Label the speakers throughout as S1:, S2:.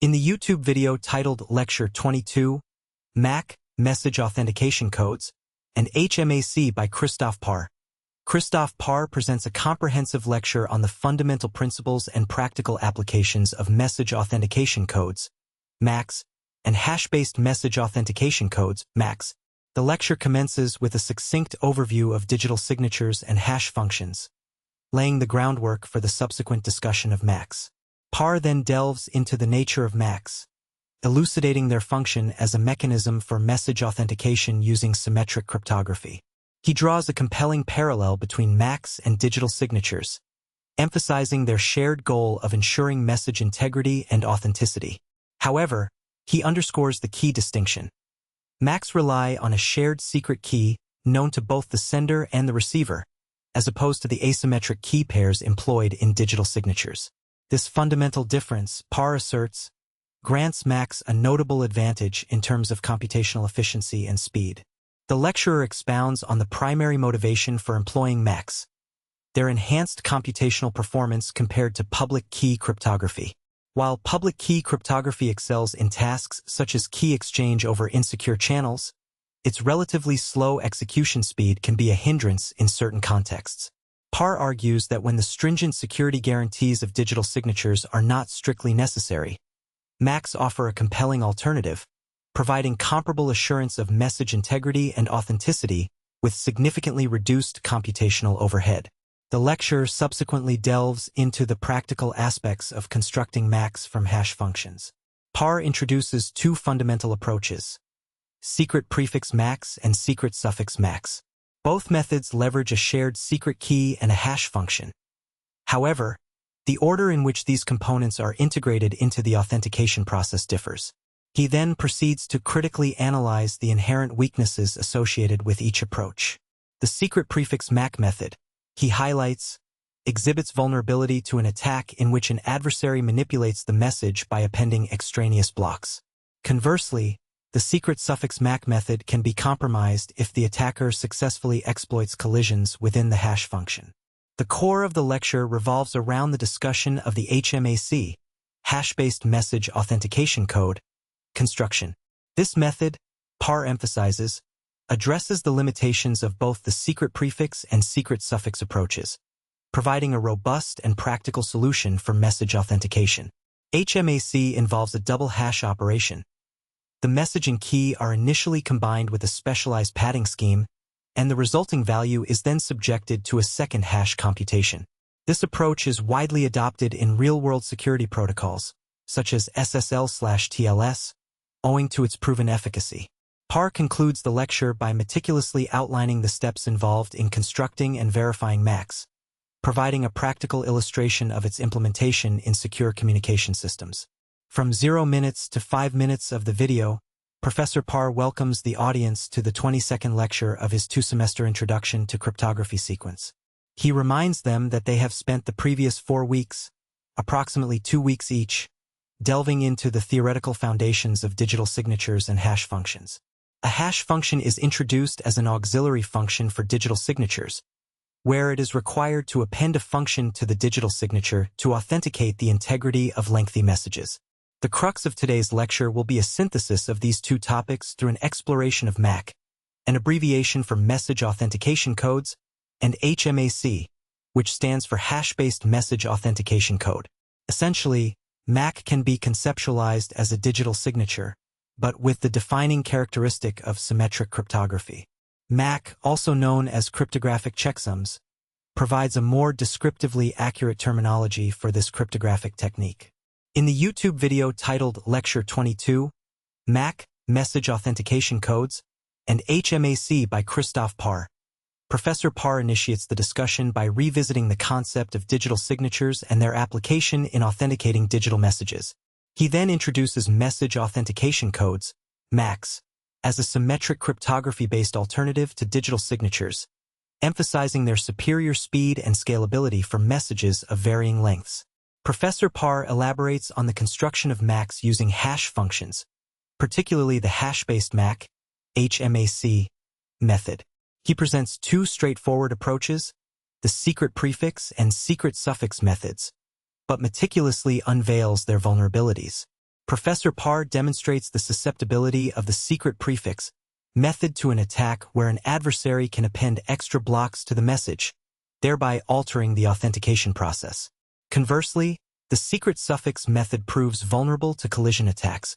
S1: In the YouTube video titled Lecture 22, MAC, Message Authentication Codes, and HMAC by Christof Paar, Christof Paar presents a comprehensive lecture on the fundamental principles and practical applications of Message Authentication Codes, MACs, and Hash-based Message Authentication Codes, MACs. The lecture commences with a succinct overview of digital signatures and hash functions, laying the groundwork for the subsequent discussion of MACs. Paar then delves into the nature of MACs, elucidating their function as a mechanism for message authentication using symmetric cryptography. He draws a compelling parallel between MACs and digital signatures, emphasizing their shared goal of ensuring message integrity and authenticity. However, he underscores the key distinction. MACs rely on a shared secret key known to both the sender and the receiver, as opposed to the asymmetric key pairs employed in digital signatures. This fundamental difference, Paar asserts, grants MACs a notable advantage in terms of computational efficiency and speed. The lecturer expounds on the primary motivation for employing MACs, their enhanced computational performance compared to public key cryptography. While public key cryptography excels in tasks such as key exchange over insecure channels, its relatively slow execution speed can be a hindrance in certain contexts. Paar argues that when the stringent security guarantees of digital signatures are not strictly necessary, MACs offer a compelling alternative, providing comparable assurance of message integrity and authenticity with significantly reduced computational overhead. The lecture subsequently delves into the practical aspects of constructing MACs from hash functions. Paar introduces two fundamental approaches: secret prefix MACs and secret suffix MACs. Both methods leverage a shared secret key and a hash function. However, the order in which these components are integrated into the authentication process differs. He then proceeds to critically analyze the inherent weaknesses associated with each approach. The secret prefix MAC method, he highlights, exhibits vulnerability to an attack in which an adversary manipulates the message by appending extraneous blocks. Conversely, the secret suffix MAC method can be compromised if the attacker successfully exploits collisions within the hash function. The core of the lecture revolves around the discussion of the HMAC, Hash-based Message Authentication Code, construction. This method, Paar emphasizes, addresses the limitations of both the secret prefix and secret suffix approaches, providing a robust and practical solution for message authentication. HMAC involves a double hash operation. The message and key are initially combined with a specialized padding scheme, and the resulting value is then subjected to a second hash computation. This approach is widely adopted in real-world security protocols, such as SSL/TLS, owing to its proven efficacy. Paar concludes the lecture by meticulously outlining the steps involved in constructing and verifying MACs, providing a practical illustration of its implementation in secure communication systems. From 0 minutes to 5 minutes of the video, Professor Paar welcomes the audience to the 22nd lecture of his 2-semester Introduction to Cryptography sequence. He reminds them that they have spent the previous 4 weeks, approximately 2 weeks each, delving into the theoretical foundations of digital signatures and hash functions. A hash function is introduced as an auxiliary function for digital signatures, where it is required to append a function to the digital signature to authenticate the integrity of lengthy messages. The crux of today's lecture will be a synthesis of these two topics through an exploration of MAC, an abbreviation for Message Authentication Codes, and HMAC, which stands for Hash-based Message Authentication Code. Essentially, MAC can be conceptualized as a digital signature, but with the defining characteristic of symmetric cryptography. MAC, also known as cryptographic checksums, provides a more descriptively accurate terminology for this cryptographic technique. In the YouTube video titled Lecture 22, MAC, Message Authentication Codes, and HMAC by Christof Paar, Professor Paar initiates the discussion by revisiting the concept of digital signatures and their application in authenticating digital messages. He then introduces Message Authentication Codes, MACs, as a symmetric cryptography-based alternative to digital signatures, emphasizing their superior speed and scalability for messages of varying lengths. Professor Paar elaborates on the construction of MACs using hash functions, particularly the hash-based MAC, HMAC, method. He presents two straightforward approaches, the secret prefix and secret suffix methods, but meticulously unveils their vulnerabilities. Professor Paar demonstrates the susceptibility of the secret prefix method to an attack where an adversary can append extra blocks to the message, thereby altering the authentication process. Conversely, the secret suffix method proves vulnerable to collision attacks,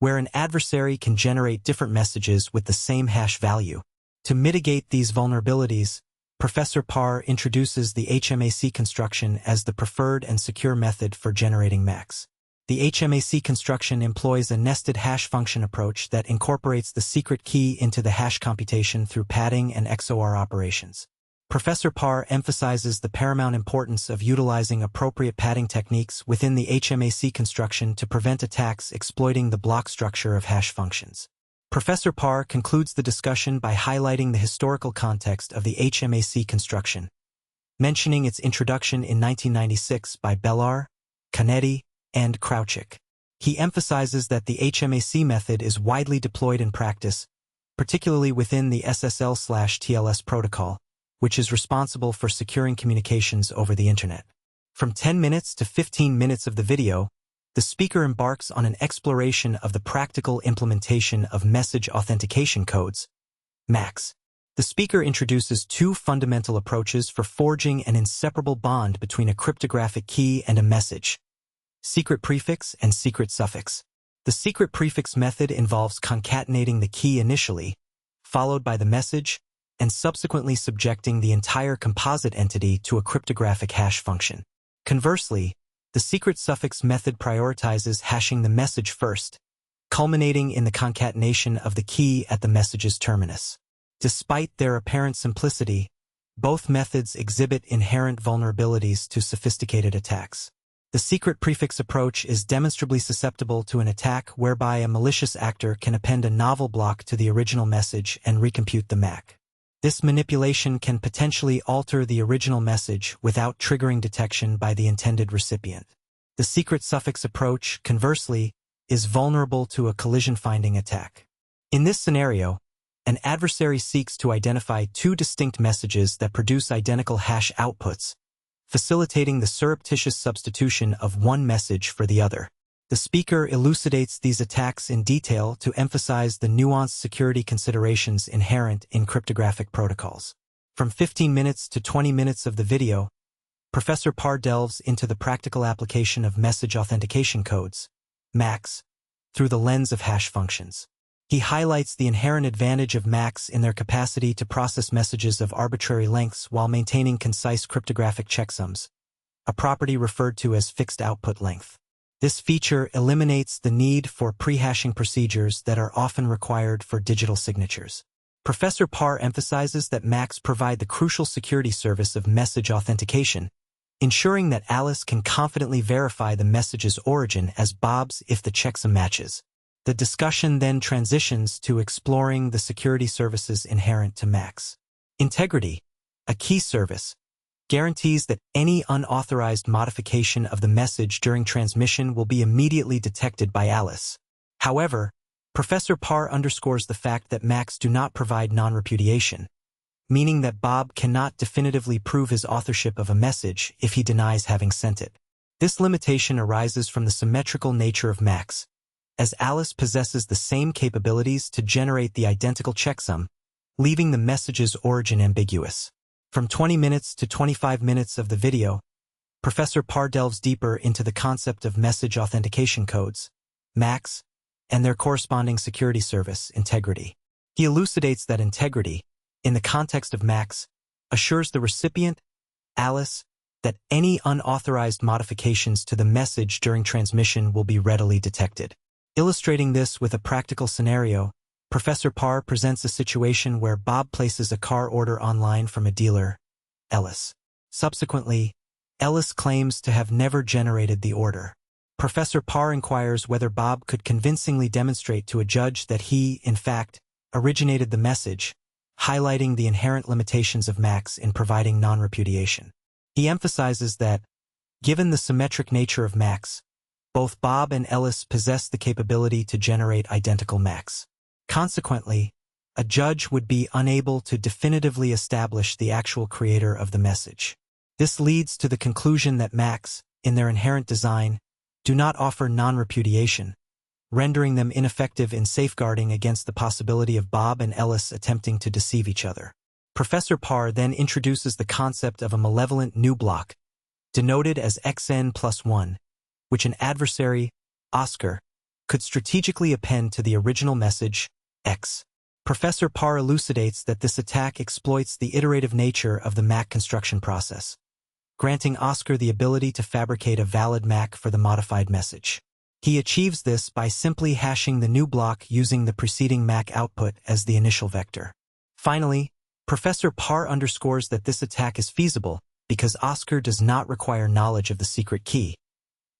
S1: where an adversary can generate different messages with the same hash value. To mitigate these vulnerabilities, Professor Paar introduces the HMAC construction as the preferred and secure method for generating MACs. The HMAC construction employs a nested hash function approach that incorporates the secret key into the hash computation through padding and XOR operations. Professor Paar emphasizes the paramount importance of utilizing appropriate padding techniques within the HMAC construction to prevent attacks exploiting the block structure of hash functions. Professor Paar concludes the discussion by highlighting the historical context of the HMAC construction, mentioning its introduction in 1996 by Bellar, Canetti, and Krawczyk. He emphasizes that the HMAC method is widely deployed in practice, particularly within the SSL/TLS protocol, which is responsible for securing communications over the Internet. From 10 minutes to 15 minutes of the video, the speaker embarks on an exploration of the practical implementation of Message Authentication Codes, MACs. The speaker introduces two fundamental approaches for forging an inseparable bond between a cryptographic key and a message: secret prefix and secret suffix. The secret prefix method involves concatenating the key initially, followed by the message, and subsequently subjecting the entire composite entity to a cryptographic hash function. Conversely, the secret suffix method prioritizes hashing the message first, culminating in the concatenation of the key at the message's terminus. Despite their apparent simplicity, both methods exhibit inherent vulnerabilities to sophisticated attacks. The secret prefix approach is demonstrably susceptible to an attack whereby a malicious actor can append a novel block to the original message and recompute the MAC. This manipulation can potentially alter the original message without triggering detection by the intended recipient. The secret suffix approach, conversely, is vulnerable to a collision-finding attack. In this scenario, an adversary seeks to identify two distinct messages that produce identical hash outputs, facilitating the surreptitious substitution of one message for the other. The speaker elucidates these attacks in detail to emphasize the nuanced security considerations inherent in cryptographic protocols. From 15 minutes to 20 minutes of the video, Professor Paar delves into the practical application of Message Authentication Codes, MACs, through the lens of hash functions. He highlights the inherent advantage of MACs in their capacity to process messages of arbitrary lengths while maintaining concise cryptographic checksums, a property referred to as fixed output length. This feature eliminates the need for pre-hashing procedures that are often required for digital signatures. Professor Paar emphasizes that MACs provide the crucial security service of message authentication, ensuring that Alice can confidently verify the message's origin as Bob's if the checksum matches. The discussion then transitions to exploring the security services inherent to MACs. Integrity, a key service, guarantees that any unauthorized modification of the message during transmission will be immediately detected by Alice. However, Professor Paar underscores the fact that MACs do not provide non-repudiation, meaning that Bob cannot definitively prove his authorship of a message if he denies having sent it. This limitation arises from the symmetrical nature of MACs, as Alice possesses the same capabilities to generate the identical checksum, leaving the message's origin ambiguous. From 20 minutes to 25 minutes of the video, Professor Paar delves deeper into the concept of Message Authentication Codes, MACs, and their corresponding security service, integrity. He elucidates that integrity, in the context of MACs, assures the recipient, Alice, that any unauthorized modifications to the message during transmission will be readily detected. Illustrating this with a practical scenario, Professor Paar presents a situation where Bob places a car order online from a dealer, Ellis. Subsequently, Ellis claims to have never generated the order. Professor Paar inquires whether Bob could convincingly demonstrate to a judge that he, in fact, originated the message, highlighting the inherent limitations of MACs in providing non-repudiation. He emphasizes that, given the symmetric nature of MACs, both Bob and Ellis possess the capability to generate identical MACs. Consequently, a judge would be unable to definitively establish the actual creator of the message. This leads to the conclusion that MACs, in their inherent design, do not offer non-repudiation, rendering them ineffective in safeguarding against the possibility of Bob and Ellis attempting to deceive each other. Professor Paar then introduces the concept of a malevolent new block, denoted as xn+1, which an adversary, Oscar, could strategically append to the original message, X. Professor Paar elucidates that this attack exploits the iterative nature of the MAC construction process, granting Oscar the ability to fabricate a valid MAC for the modified message. He achieves this by simply hashing the new block using the preceding MAC output as the initial vector. Finally, Professor Paar underscores that this attack is feasible because Oscar does not require knowledge of the secret key.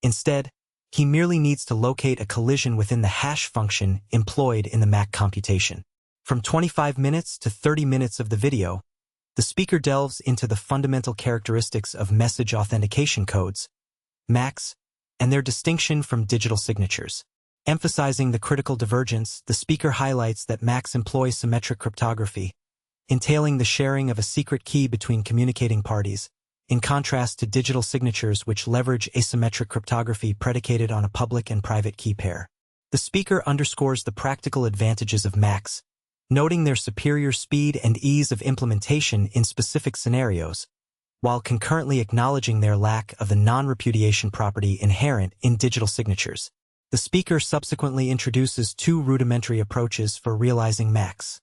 S1: Instead, he merely needs to locate a collision within the hash function employed in the MAC computation. From 25 minutes to 30 minutes of the video, the speaker delves into the fundamental characteristics of message authentication codes, MACs, and their distinction from digital signatures. Emphasizing the critical divergence, the speaker highlights that MACs employ symmetric cryptography, entailing the sharing of a secret key between communicating parties, in contrast to digital signatures which leverage asymmetric cryptography predicated on a public and private key pair. The speaker underscores the practical advantages of MACs, noting their superior speed and ease of implementation in specific scenarios, while concurrently acknowledging their lack of the non-repudiation property inherent in digital signatures. The speaker subsequently introduces two rudimentary approaches for realizing MACs: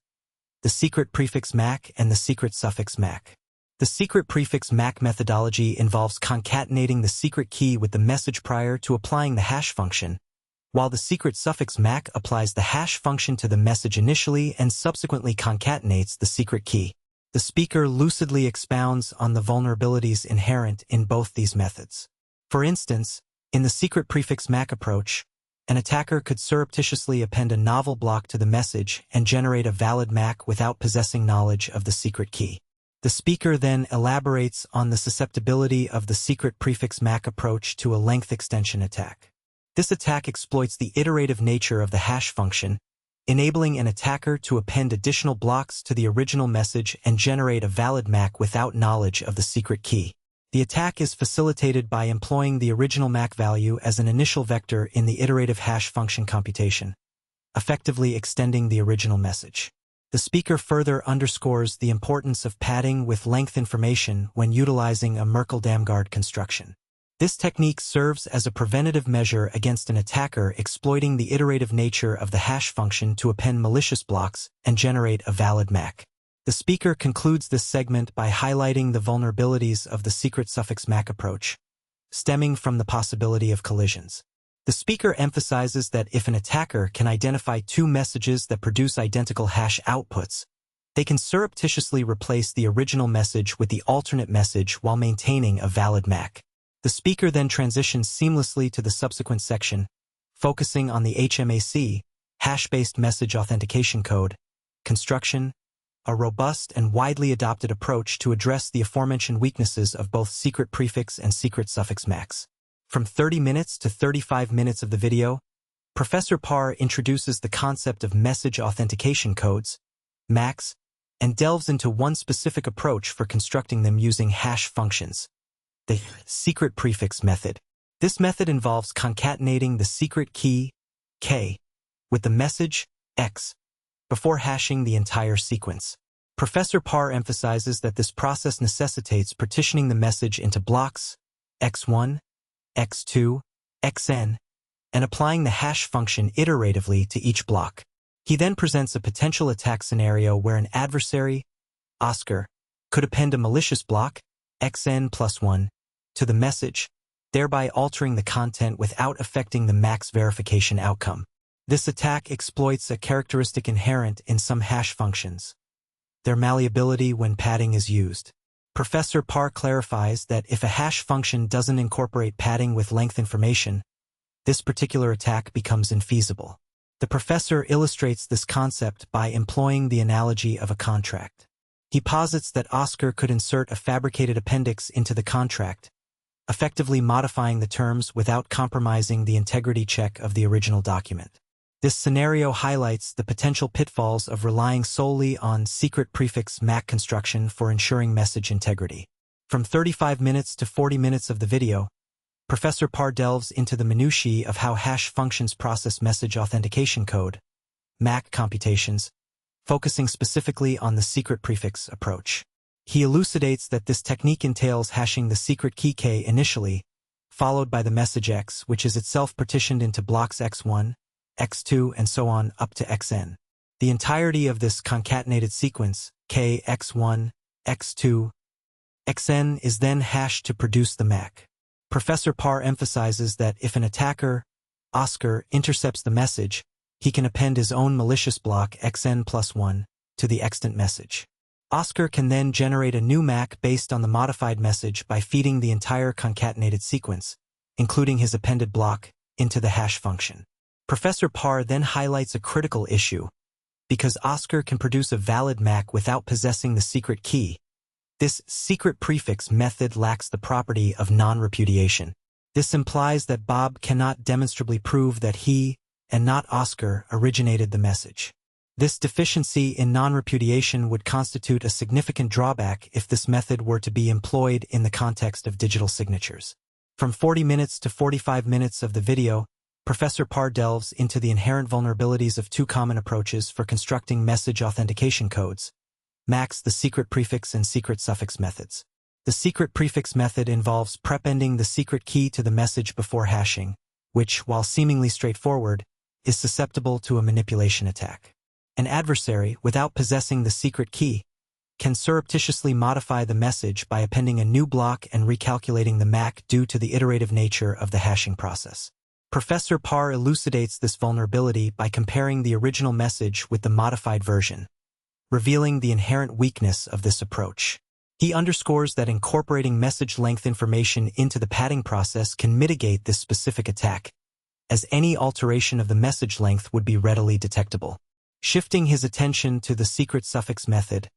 S1: the secret prefix MAC and the secret suffix MAC. The secret prefix MAC methodology involves concatenating the secret key with the message prior to applying the hash function, while the secret suffix MAC applies the hash function to the message initially and subsequently concatenates the secret key. The speaker lucidly expounds on the vulnerabilities inherent in both these methods. For instance, in the secret prefix MAC approach, an attacker could surreptitiously append a novel block to the message and generate a valid MAC without possessing knowledge of the secret key. The speaker then elaborates on the susceptibility of the secret prefix MAC approach to a length extension attack. This attack exploits the iterative nature of the hash function, enabling an attacker to append additional blocks to the original message and generate a valid MAC without knowledge of the secret key. The attack is facilitated by employing the original MAC value as an initial vector in the iterative hash function computation, effectively extending the original message. The speaker further underscores the importance of padding with length information when utilizing a Merkle-Damgard construction. This technique serves as a preventative measure against an attacker exploiting the iterative nature of the hash function to append malicious blocks and generate a valid MAC. The speaker concludes this segment by highlighting the vulnerabilities of the secret suffix MAC approach, stemming from the possibility of collisions. The speaker emphasizes that if an attacker can identify two messages that produce identical hash outputs, they can surreptitiously replace the original message with the alternate message while maintaining a valid MAC. The speaker then transitions seamlessly to the subsequent section, focusing on the HMAC, Hash-based Message Authentication Code, construction, a robust and widely adopted approach to address the aforementioned weaknesses of both secret prefix and secret suffix MACs. From 30 minutes to 35 minutes of the video, Professor Paar introduces the concept of message authentication codes, MACs, and delves into one specific approach for constructing them using hash functions, the secret prefix method. This method involves concatenating the secret key, K, with the message, X, before hashing the entire sequence. Professor Paar emphasizes that this process necessitates partitioning the message into blocks, X1, X2, Xn, and applying the hash function iteratively to each block. He then presents a potential attack scenario where an adversary, Oscar, could append a malicious block, Xn+1, to the message, thereby altering the content without affecting the MAC's verification outcome. This attack exploits a characteristic inherent in some hash functions, their malleability when padding is used. Professor Paar clarifies that if a hash function doesn't incorporate padding with length information, this particular attack becomes infeasible. The professor illustrates this concept by employing the analogy of a contract. He posits that Oscar could insert a fabricated appendix into the contract, effectively modifying the terms without compromising the integrity check of the original document. This scenario highlights the potential pitfalls of relying solely on secret prefix MAC construction for ensuring message integrity. From 35 minutes to 40 minutes of the video, Professor Paar delves into the minutiae of how hash functions process message authentication code, MAC computations, focusing specifically on the secret prefix approach. He elucidates that this technique entails hashing the secret key K initially, followed by the message X, which is itself partitioned into blocks X1, X2, and so on up to Xn. The entirety of this concatenated sequence, K, X1, X2, Xn, is then hashed to produce the MAC. Professor Paar emphasizes that if an attacker, Oscar, intercepts the message, he can append his own malicious block Xn+1 to the extant message. Oscar can then generate a new MAC based on the modified message by feeding the entire concatenated sequence, including his appended block, into the hash function. Professor Paar then highlights a critical issue. Because Oscar can produce a valid MAC without possessing the secret key, this secret prefix method lacks the property of non-repudiation. This implies that Bob cannot demonstrably prove that he, and not Oscar, originated the message. This deficiency in non-repudiation would constitute a significant drawback if this method were to be employed in the context of digital signatures. From 40 minutes to 45 minutes of the video, Professor Paar delves into the inherent vulnerabilities of two common approaches for constructing message authentication codes, MACs, the secret prefix and secret suffix methods. The secret prefix method involves prepending the secret key to the message before hashing, which, while seemingly straightforward, is susceptible to a manipulation attack. An adversary, without possessing the secret key, can surreptitiously modify the message by appending a new block and recalculating the MAC due to the iterative nature of the hashing process. Professor Paar elucidates this vulnerability by comparing the original message with the modified version, revealing the inherent weakness of this approach. He underscores that incorporating message length information into the padding process can mitigate this specific attack, as any alteration of the message length would be readily detectable. Shifting his attention to the secret suffix method,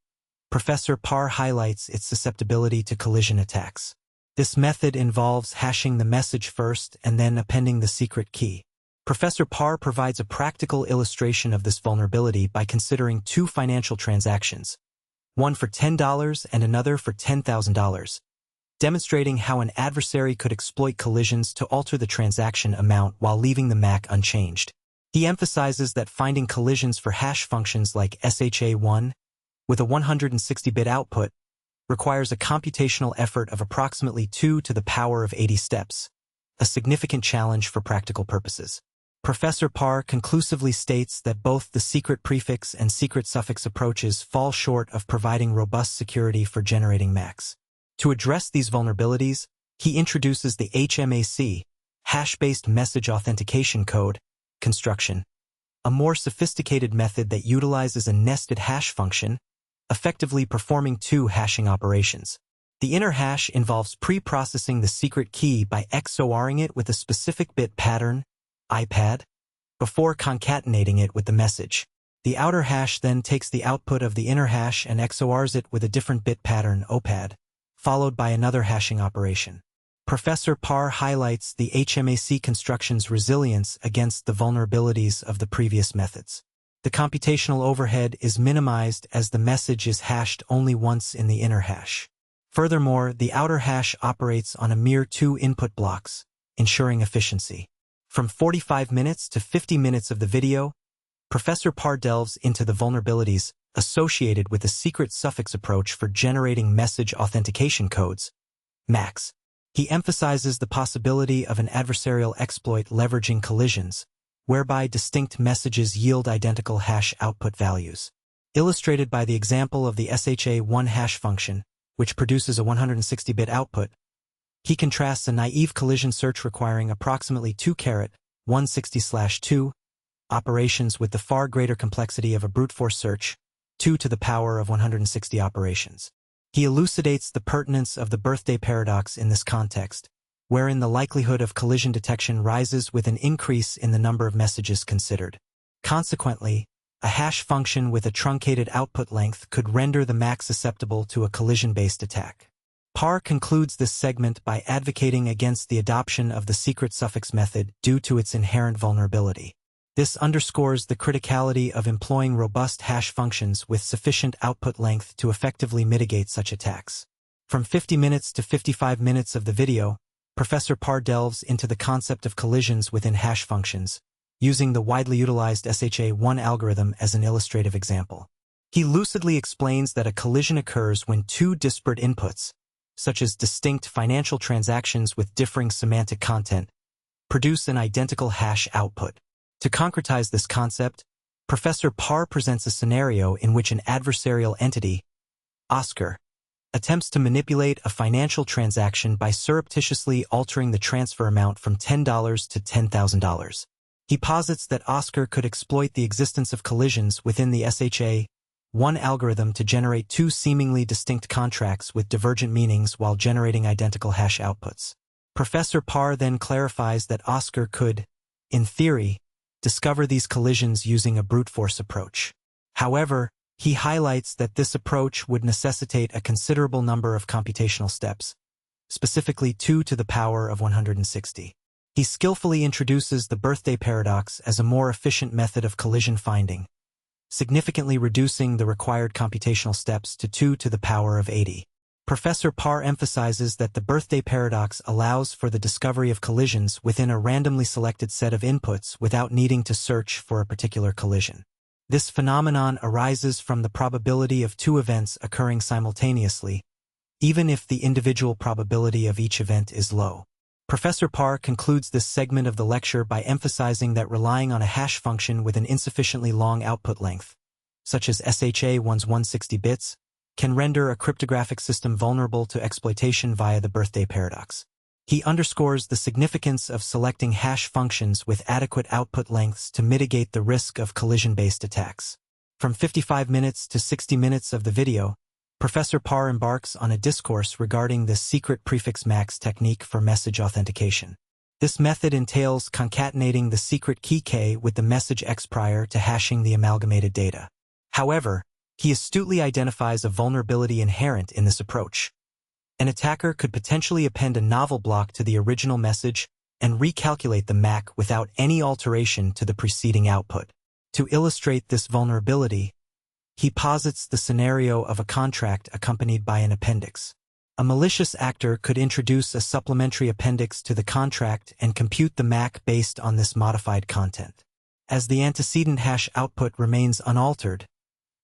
S1: Professor Paar highlights its susceptibility to collision attacks. This method involves hashing the message first and then appending the secret key. Professor Paar provides a practical illustration of this vulnerability by considering two financial transactions, one for $10 and another for $10,000, demonstrating how an adversary could exploit collisions to alter the transaction amount while leaving the MAC unchanged. He emphasizes that finding collisions for hash functions like SHA-1, with a 160-bit output, requires a computational effort of approximately 2 to the power of 80 steps, a significant challenge for practical purposes. Professor Paar conclusively states that both the secret prefix and secret suffix approaches fall short of providing robust security for generating MACs. To address these vulnerabilities, he introduces the HMAC, Hash-based Message Authentication Code, construction, a more sophisticated method that utilizes a nested hash function, effectively performing two hashing operations. The inner hash involves pre-processing the secret key by XORing it with a specific bit pattern, IPAD, before concatenating it with the message. The outer hash then takes the output of the inner hash and XORs it with a different bit pattern, OPAD, followed by another hashing operation. Professor Paar highlights the HMAC construction's resilience against the vulnerabilities of the previous methods. The computational overhead is minimized as the message is hashed only once in the inner hash. Furthermore, the outer hash operates on a mere 2 input blocks, ensuring efficiency. From 45 minutes to 50 minutes of the video, Professor Paar delves into the vulnerabilities associated with the secret suffix approach for generating message authentication codes, MACs. He emphasizes the possibility of an adversarial exploit leveraging collisions, whereby distinct messages yield identical hash output values. Illustrated by the example of the SHA-1 hash function, which produces a 160-bit output, he contrasts a naive collision search requiring approximately 2*160/2 operations with the far greater complexity of a brute force search, 2 to the power of 160 operations. He elucidates the pertinence of the birthday paradox in this context, wherein the likelihood of collision detection rises with an increase in the number of messages considered. Consequently, a hash function with a truncated output length could render the MAC susceptible to a collision-based attack. Paar concludes this segment by advocating against the adoption of the secret suffix method due to its inherent vulnerability. This underscores the criticality of employing robust hash functions with sufficient output length to effectively mitigate such attacks. From 50 minutes to 55 minutes of the video, Professor Paar delves into the concept of collisions within hash functions, using the widely utilized SHA-1 algorithm as an illustrative example. He lucidly explains that a collision occurs when two disparate inputs, such as distinct financial transactions with differing semantic content, produce an identical hash output. To concretize this concept, Professor Paar presents a scenario in which an adversarial entity, Oscar, attempts to manipulate a financial transaction by surreptitiously altering the transfer amount from $10 to $10,000. He posits that Oscar could exploit the existence of collisions within the SHA-1 algorithm to generate two seemingly distinct contracts with divergent meanings while generating identical hash outputs. Professor Paar then clarifies that Oscar could, in theory, discover these collisions using a brute force approach. However, he highlights that this approach would necessitate a considerable number of computational steps, specifically 2 to the power of 160. He skillfully introduces the birthday paradox as a more efficient method of collision finding, significantly reducing the required computational steps to 2 to the power of 80. Professor Paar emphasizes that the birthday paradox allows for the discovery of collisions within a randomly selected set of inputs without needing to search for a particular collision. This phenomenon arises from the probability of two events occurring simultaneously, even if the individual probability of each event is low. Professor Paar concludes this segment of the lecture by emphasizing that relying on a hash function with an insufficiently long output length, such as SHA-1's 160 bits, can render a cryptographic system vulnerable to exploitation via the birthday paradox. He underscores the significance of selecting hash functions with adequate output lengths to mitigate the risk of collision-based attacks. From 55 minutes to 60 minutes of the video, Professor Paar embarks on a discourse regarding the secret prefix MACs technique for message authentication. This method entails concatenating the secret key K with the message X prior to hashing the amalgamated data. However, he astutely identifies a vulnerability inherent in this approach. An attacker could potentially append a novel block to the original message and recalculate the MAC without any alteration to the preceding output. To illustrate this vulnerability, he posits the scenario of a contract accompanied by an appendix. A malicious actor could introduce a supplementary appendix to the contract and compute the MAC based on this modified content. As the antecedent hash output remains unaltered,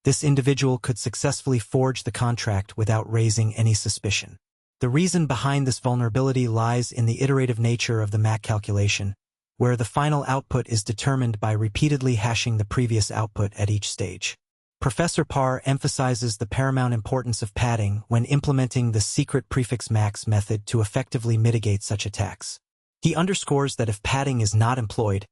S1: this individual could successfully forge the contract without raising any suspicion. The reason behind this vulnerability lies in the iterative nature of the MAC calculation, where the final output is determined by repeatedly hashing the previous output at each stage. Professor Paar emphasizes the paramount importance of padding when implementing the secret prefix MACs method to effectively mitigate such attacks. He underscores that if padding is not employed,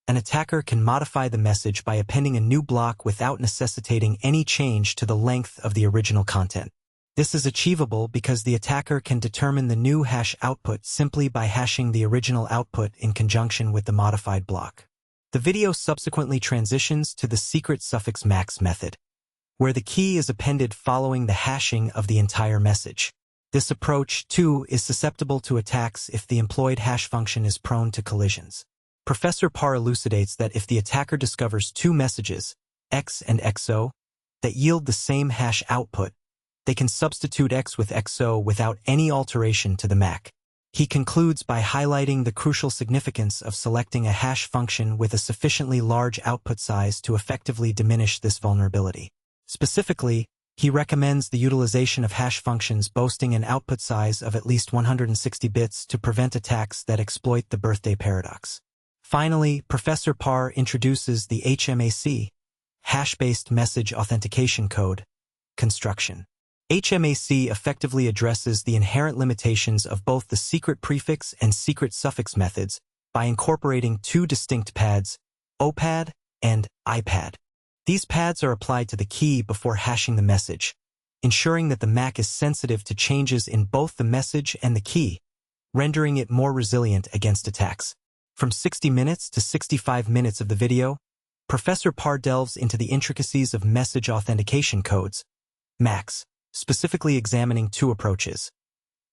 S1: an attacker can modify the message by appending a new block without necessitating any change to the length of the original content. This is achievable because the attacker can determine the new hash output simply by hashing the original output in conjunction with the modified block. The video subsequently transitions to the secret suffix MACs method, where the key is appended following the hashing of the entire message. This approach, too, is susceptible to attacks if the employed hash function is prone to collisions. Professor Paar elucidates that if the attacker discovers two messages, X and XO, that yield the same hash output, they can substitute X with XO without any alteration to the MAC. He concludes by highlighting the crucial significance of selecting a hash function with a sufficiently large output size to effectively diminish this vulnerability. Specifically, he recommends the utilization of hash functions boasting an output size of at least 160 bits to prevent attacks that exploit the birthday paradox. Finally, Professor Paar introduces the HMAC, Hash-based Message Authentication Code, construction. HMAC effectively addresses the inherent limitations of both the secret prefix and secret suffix methods by incorporating two distinct pads, OPAD and IPAD. These pads are applied to the key before hashing the message, ensuring that the MAC is sensitive to changes in both the message and the key, rendering it more resilient against attacks. From 60 minutes to 65 minutes of the video, Professor Paar delves into the intricacies of message authentication codes, MACs, specifically examining two approaches,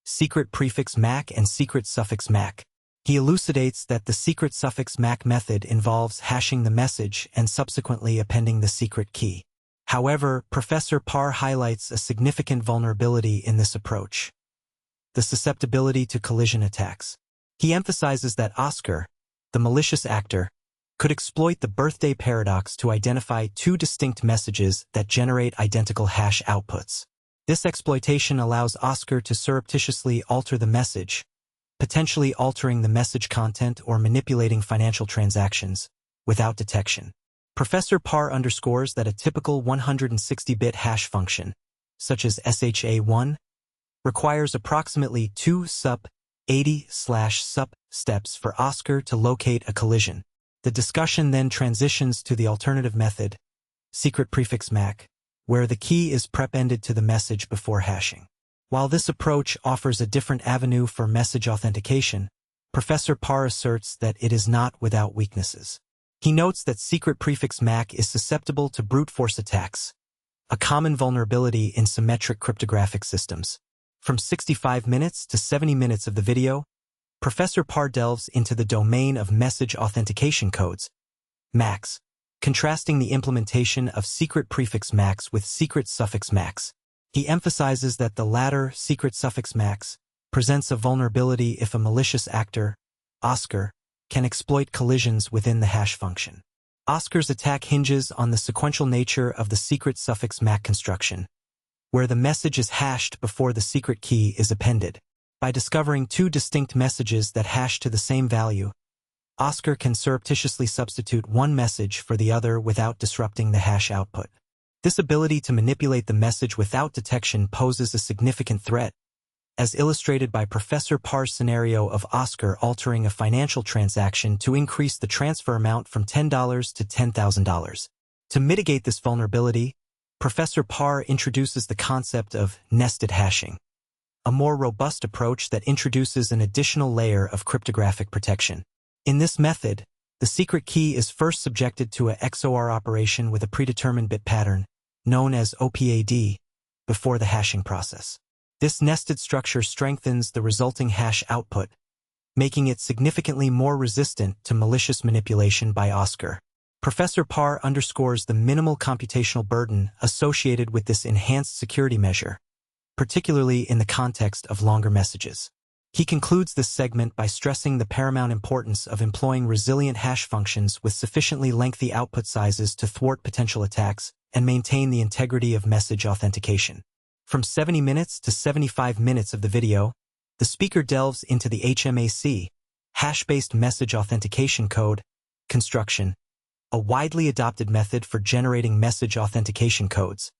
S1: secret prefix MAC and secret suffix MAC. He elucidates that the secret suffix MAC method involves hashing the message and subsequently appending the secret key. However, Professor Paar highlights a significant vulnerability in this approach. the susceptibility to collision attacks. He emphasizes that Oscar, the malicious actor, could exploit the birthday paradox to identify two distinct messages that generate identical hash outputs. This exploitation allows Oscar to surreptitiously alter the message, potentially altering the message content or manipulating financial transactions, without detection. Professor Paar underscores that a typical 160-bit hash function, such as SHA-1, requires approximately 2 sup-80/sup steps for Oscar to locate a collision. The discussion then transitions to the alternative method, secret prefix MAC, where the key is prepended to the message before hashing. While this approach offers a different avenue for message authentication, Professor Paar asserts that it is not without weaknesses. He notes that secret prefix MAC is susceptible to brute force attacks, a common vulnerability in symmetric cryptographic systems. From 65 minutes to 70 minutes of the video, Professor Paar delves into the domain of message authentication codes, MACs, contrasting the implementation of secret prefix MACs with secret suffix MACs. He emphasizes that the latter, secret suffix MACs, presents a vulnerability if a malicious actor, Oscar, can exploit collisions within the hash function. Oscar's attack hinges on the sequential nature of the secret suffix MAC construction, where the message is hashed before the secret key is appended. By discovering two distinct messages that hash to the same value, Oscar can surreptitiously substitute one message for the other without disrupting the hash output. This ability to manipulate the message without detection poses a significant threat, as illustrated by Professor Paar's scenario of Oscar altering a financial transaction to increase the transfer amount from $10 to $10,000. To mitigate this vulnerability, Professor Paar introduces the concept of nested hashing, a more robust approach that introduces an additional layer of cryptographic protection. In this method, the secret key is first subjected to a XOR operation with a predetermined bit pattern, known as OPAD, before the hashing process. This nested structure strengthens the resulting hash output, making it significantly more resistant to malicious manipulation by Oscar. Professor Paar underscores the minimal computational burden associated with this enhanced security measure, particularly in the context of longer messages. He concludes this segment by stressing the paramount importance of employing resilient hash functions with sufficiently lengthy output sizes to thwart potential attacks and maintain the integrity of message authentication. From 70 minutes to 75 minutes of the video, the speaker delves into the HMAC, Hash-based Message Authentication Code, construction, a widely adopted method for generating message authentication codes.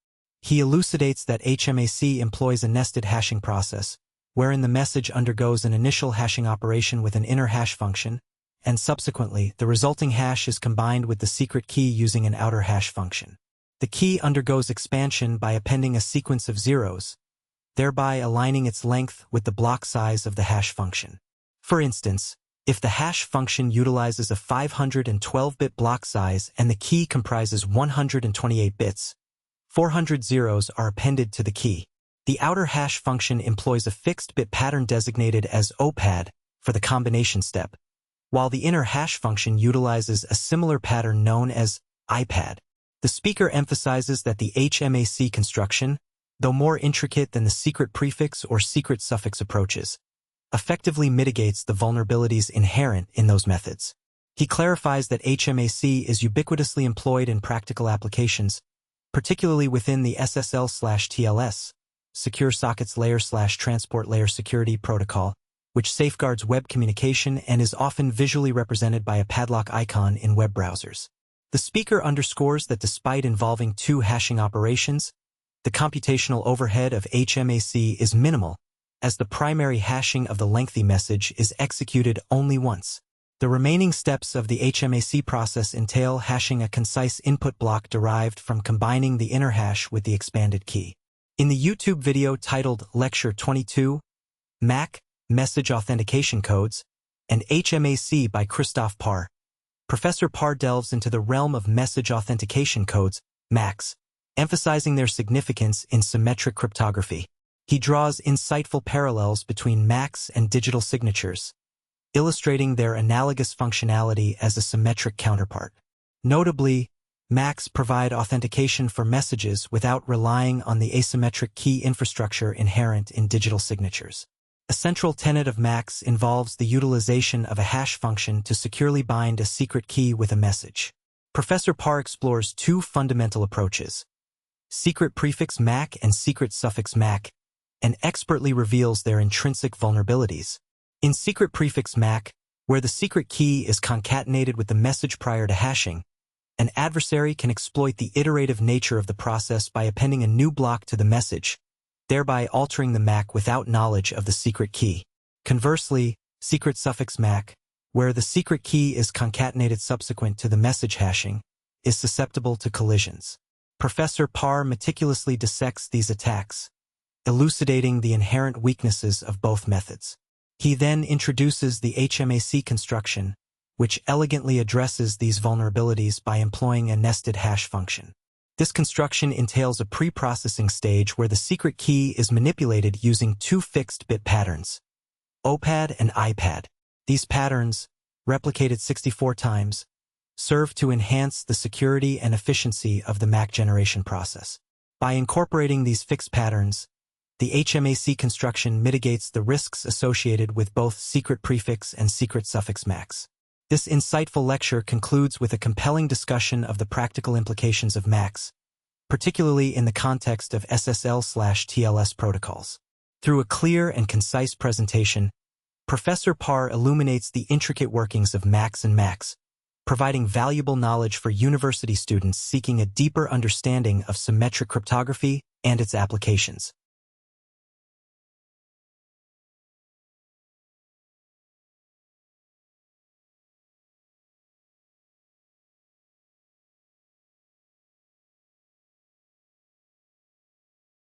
S1: He elucidates that HMAC employs a nested hashing process, wherein the message undergoes an initial hashing operation with an inner hash function, and subsequently, the resulting hash is combined with the secret key using an outer hash function. The key undergoes expansion by appending a sequence of zeros, thereby aligning its length with the block size of the hash function. For instance, if the hash function utilizes a 512-bit block size and the key comprises 128 bits, 400 zeros are appended to the key. The outer hash function employs a fixed bit pattern designated as OPAD for the combination step, while the inner hash function utilizes a similar pattern known as IPAD. The speaker emphasizes that the HMAC construction, though more intricate than the secret prefix or secret suffix approaches, effectively mitigates the vulnerabilities inherent in those methods. He clarifies that HMAC is ubiquitously employed in practical applications, particularly within the SSL/TLS, Secure Sockets Layer/Transport Layer Security Protocol, which safeguards web communication and is often visually represented by a padlock icon in web browsers. The speaker underscores that despite involving two hashing operations, the computational overhead of HMAC is minimal, as the primary hashing of the lengthy message is executed only once. The remaining steps of the HMAC process entail hashing a concise input block derived from combining the inner hash with the expanded key. In the YouTube video titled Lecture 22, MAC, Message Authentication Codes, and HMAC by Christof Paar, Professor Paar delves into the realm of message authentication codes, MACs, emphasizing their significance in symmetric cryptography. He draws insightful parallels between MACs and digital signatures, illustrating their analogous functionality as a symmetric counterpart. Notably, MACs provide authentication for messages without relying on the asymmetric key infrastructure inherent in digital signatures. A central tenet of MACs involves the utilization of a hash function to securely bind a secret key with a message. Professor Paar explores two fundamental approaches, secret prefix MAC and secret suffix MAC, and expertly reveals their intrinsic vulnerabilities. In secret prefix MAC, where the secret key is concatenated with the message prior to hashing, an adversary can exploit the iterative nature of the process by appending a new block to the message, thereby altering the MAC without knowledge of the secret key. Conversely, secret suffix MAC, where the secret key is concatenated subsequent to the message hashing, is susceptible to collisions. Professor Paar meticulously dissects these attacks, elucidating the inherent weaknesses of both methods. He then introduces the HMAC construction, which elegantly addresses these vulnerabilities by employing a nested hash function. This construction entails a pre-processing stage where the secret key is manipulated using two fixed-bit patterns, OPAD and IPAD. These patterns, replicated 64 times, serve to enhance the security and efficiency of the MAC generation process. By incorporating these fixed patterns, the HMAC construction mitigates the risks associated with both secret prefix and secret suffix MACs. This insightful lecture concludes with a compelling discussion of the practical implications of MACs, particularly in the context of SSL/TLS protocols. Through a clear and concise presentation, Professor Paar illuminates the intricate workings of MACs and MACs, providing valuable knowledge for university students seeking a deeper understanding of symmetric cryptography and its applications.